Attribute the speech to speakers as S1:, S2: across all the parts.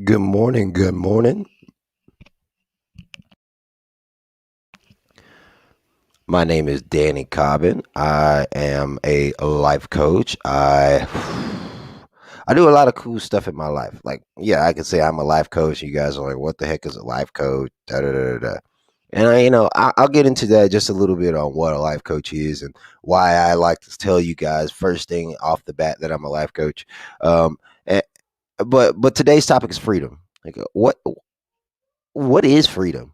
S1: Good morning. Good morning. My name is Danny Cobbin. I am a life coach. I do a lot of cool stuff in my life. Like, yeah, I could say I'm a life coach. You guys are like, "What the heck is a life coach?" Da da da da. Da. And I'll get into that just a little bit on what a life coach is and why I like to tell you guys first thing off the bat that I'm a life coach. Um, eh, but today's topic is freedom. Like, what is freedom?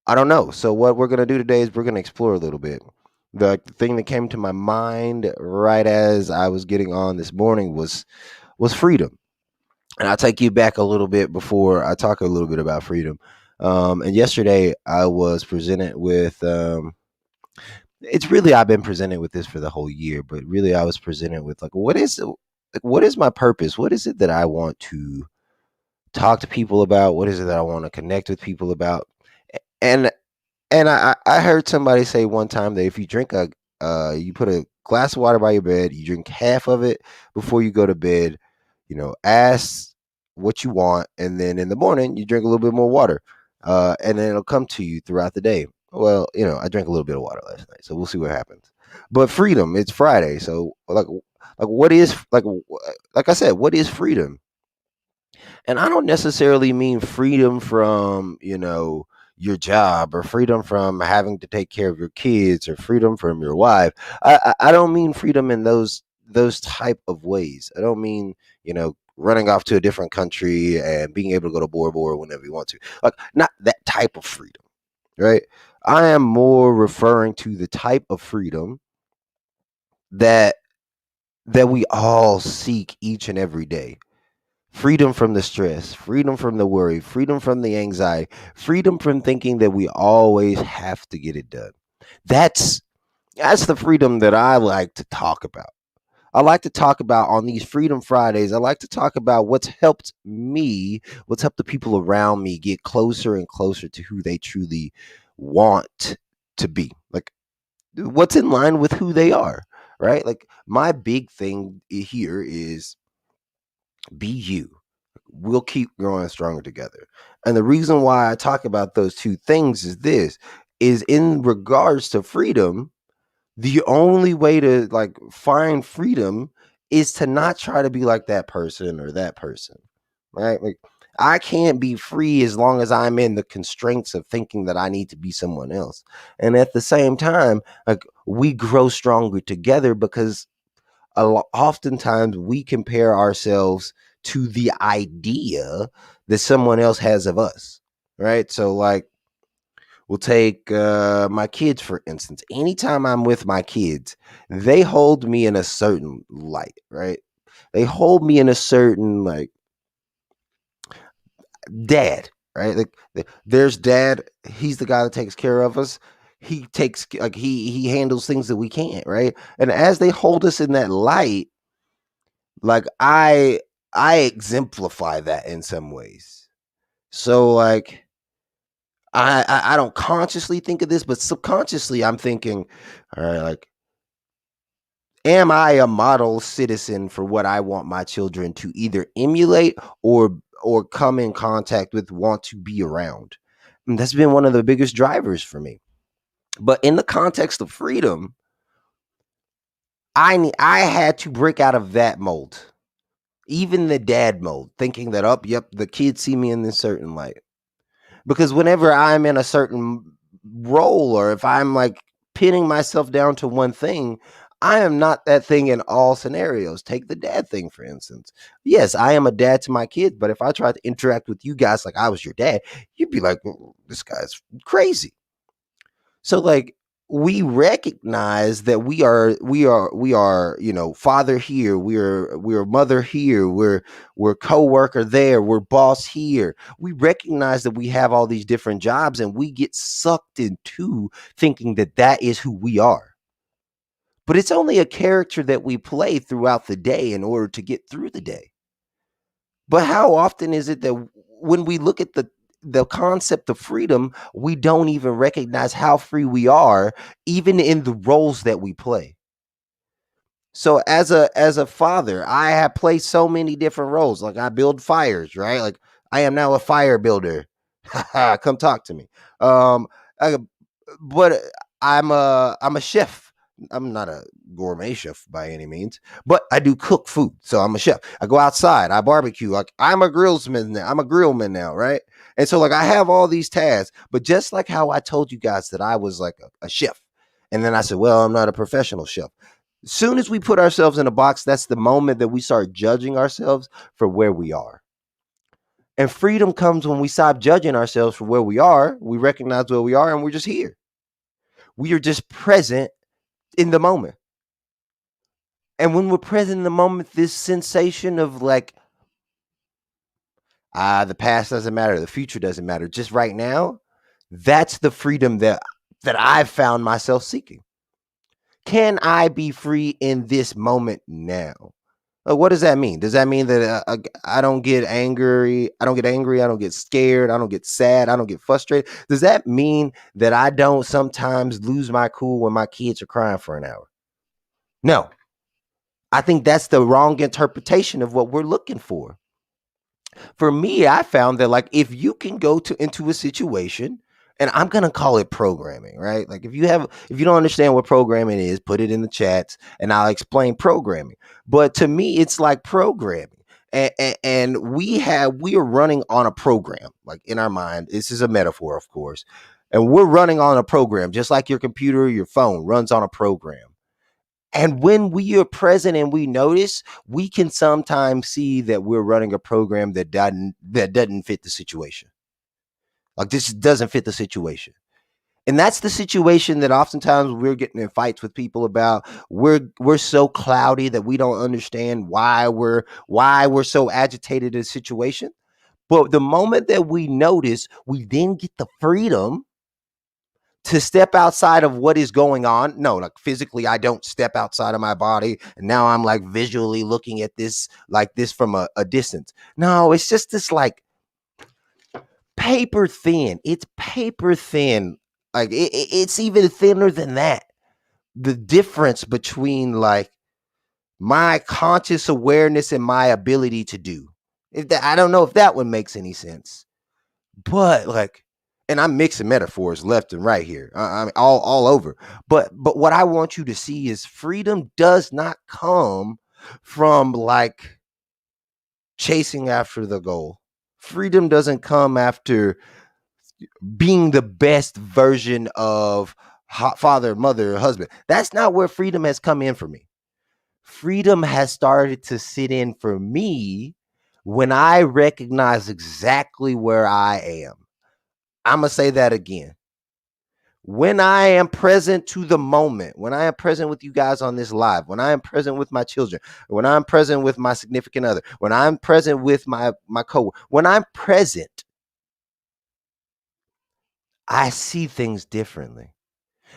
S1: I don't know. So what we're gonna do today is we're gonna explore a little bit. The thing that came to my mind right as I was getting on this morning was freedom, and I'll take you back a little bit before I talk a little bit about freedom. And yesterday I was presented with. It's really I've been presented with this for the whole year, but really I was presented with like what is my purpose? What is it that I want to talk to people about? What is it that I want to connect with people about? And And I heard somebody say one time that if you drink you put a glass of water by your bed, you drink half of it before you go to bed, ask what you want, and then in the morning you drink a little bit more water, and then it'll come to you throughout the day. Well, I drank a little bit of water last night, so we'll see what happens. But freedom, it's Friday, so like what is like I said, what is freedom? And I don't necessarily mean freedom from, your job or freedom from having to take care of your kids or freedom from your wife. I don't mean freedom in those type of ways. I don't mean, running off to a different country and being able to go to Bora Bora whenever you want to. Like not that type of freedom, right? I am more referring to the type of freedom that that we all seek each and every day. Freedom from the stress, freedom from the worry, freedom from the anxiety, freedom from thinking that we always have to get it done. That's that's the freedom that I like to talk about. I like to talk about on these Freedom Fridays. I like to talk about what's helped me, what's helped the people around me get closer and closer to who they truly want to be. Like what's in line with who they are, right? Like my big thing here is be you. We'll keep growing stronger together. And the reason why I talk about those two things is this is in regards to freedom, the only way to like find freedom is to not try to be like that person or that person. Right? Like I can't be free as long as I'm in the constraints of thinking that I need to be someone else. And at the same time, like we grow stronger together because oftentimes we compare ourselves to the idea that someone else has of us, right? So like we'll take my kids for instance. Anytime I'm with my kids, they hold me in a certain light, right? They hold me in a certain like dad, right? Like there's dad, he's the guy that takes care of us. He takes like he handles things that we can't, right? And as they hold us in that light, like I exemplify that in some ways. So like I don't consciously think of this, but subconsciously I'm thinking, all right, like am I a model citizen for what I want my children to either emulate or come in contact with, want to be around? And that's been one of the biggest drivers for me. But in the context of freedom, I had to break out of that mold. Even the dad mode, thinking that up, yep, the kids see me in this certain light. Because whenever I'm in a certain role or if I'm like pinning myself down to one thing, I am not that thing in all scenarios. Take the dad thing, for instance. Yes, I am a dad to my kids, but if I tried to interact with you guys like I was your dad, you'd be like, "Mm, this guy's crazy." So like we recognize that we are father here, we're mother here, we're co-worker there, we're boss here. We recognize that we have all these different jobs and we get sucked into thinking that that is who we are. But it's only a character that we play throughout the day in order to get through the day. But how often is it that when we look at the concept of freedom, we don't even recognize how free we are, even in the roles that we play. So as a father, I have played so many different roles. Like I build fires, right? Like I am now a fire builder. Come talk to me. Um, I, but I'm a chef. I'm not a gourmet chef by any means, but I do cook food. So I'm a chef. I go outside. I barbecue. Like I'm a grillsman now. I'm a grillman now, right? And so like I have all these tasks. But just like how I told you guys that I was like a chef, and then I said, well, I'm not a professional chef. Soon as we put ourselves in a box, that's the moment that we start judging ourselves for where we are. And freedom comes when we stop judging ourselves for where we are. We recognize where we are and we're just here. We are just present in the moment. And when we're present in the moment, this sensation of like, the past doesn't matter, the future doesn't matter, just right now, that's the freedom that I've found myself seeking. Can I be free in this moment now? What does that mean? Does that mean that I don't get angry? I don't get angry. I don't get scared. I don't get sad. I don't get frustrated. Does that mean that I don't sometimes lose my cool when my kids are crying for an hour? No. I think that's the wrong interpretation of what we're looking for. For me, I found that like if you can go to into a situation, and I'm gonna call it programming, right? Like if you don't understand what programming is, put it in the chats and I'll explain programming. But to me, it's like programming. And we are running on a program, like in our mind. This is a metaphor, of course. And we're running on a program, just like your computer, your phone runs on a program. And when we are present and we notice, we can sometimes see that we're running a program that doesn't fit the situation. Like this doesn't fit the situation. And that's the situation that oftentimes we're getting in fights with people about. We're so cloudy that we don't understand why we're so agitated in a situation. But the moment that we notice, we then get the freedom to step outside of what is going on. No, like physically, I don't step outside of my body. And now I'm like visually looking at this like this from a distance. No, it's just this like paper thin. It's paper thin. Like it's even thinner than that. The difference between like my conscious awareness and my ability to do. I don't know if that one makes any sense. But like, and I'm mixing metaphors left and right here. I'm all over. But what I want you to see is freedom does not come from like chasing after the goal. Freedom doesn't come after being the best version of father, mother, husband. That's not where freedom has come in for me. Freedom has started to sit in for me when I recognize exactly where I am. I'm going to say that again. When I am present to the moment, when I am present with you guys on this live, when I am present with my children, when I'm present with my significant other, when I'm present with my coworker, when I'm present, I see things differently.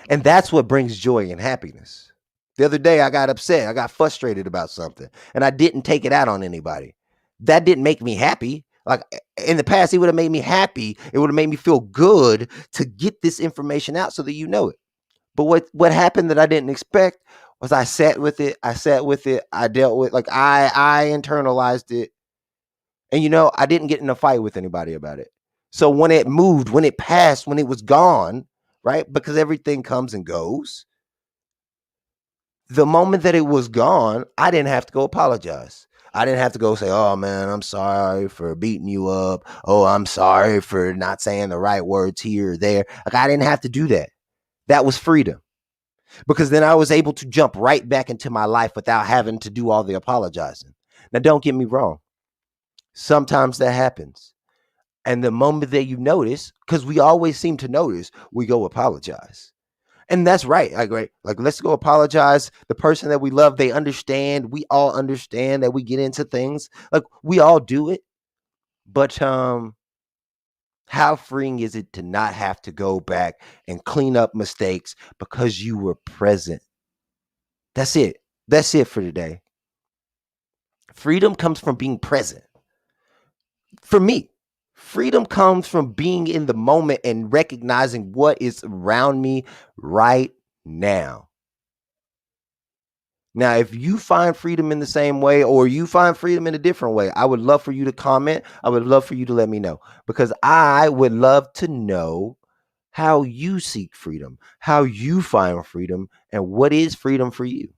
S1: And that's what brings joy and happiness. The other day I got upset, I got frustrated about something, and I didn't take it out on anybody. That didn't make me happy. Like in the past, it would have made me happy. It would have made me feel good to get this information out so that you know it. But what happened that I didn't expect was I sat with it. I sat with it. I dealt with like I internalized it. And I didn't get in a fight with anybody about it. So when it moved, when it passed, when it was gone, right? Because everything comes and goes. The moment that it was gone, I didn't have to go apologize. I didn't have to go say, "Oh man, I'm sorry for beating you up. Oh, I'm sorry for not saying the right words here or there." Like I didn't have to do that. That was freedom. Because then I was able to jump right back into my life without having to do all the apologizing. Now, don't get me wrong. Sometimes that happens. And the moment that you notice, because we always seem to notice, we go apologize. And that's right. Like, right. Like, let's go apologize. The person that we love, they understand. We all understand that we get into things. Like, we all do it. But how freeing is it to not have to go back and clean up mistakes because you were present? That's it. That's it for today. Freedom comes from being present. For me, freedom comes from being in the moment and recognizing what is around me right now. Now, if you find freedom in the same way or you find freedom in a different way, I would love for you to comment. I would love for you to let me know because I would love to know how you seek freedom, how you find freedom, and what is freedom for you.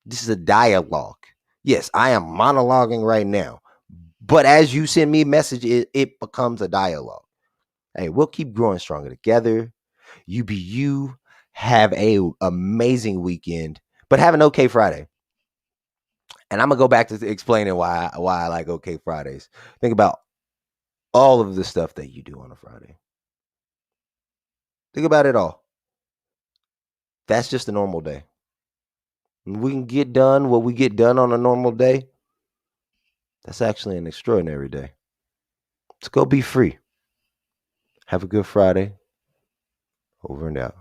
S1: This is a dialogue. Yes, I am monologuing right now, but as you send me a message, it becomes a dialogue. Hey, we'll keep growing stronger together. You be you. Have a amazing weekend, but have an okay Friday. And I'm gonna go back to explaining why I like okay Fridays. Think about all of the stuff that you do on a Friday. Think about it all. That's just a normal day. We can get done what we get done on a normal day. That's actually an extraordinary day. Let's go be free. Have a good Friday. Over and out.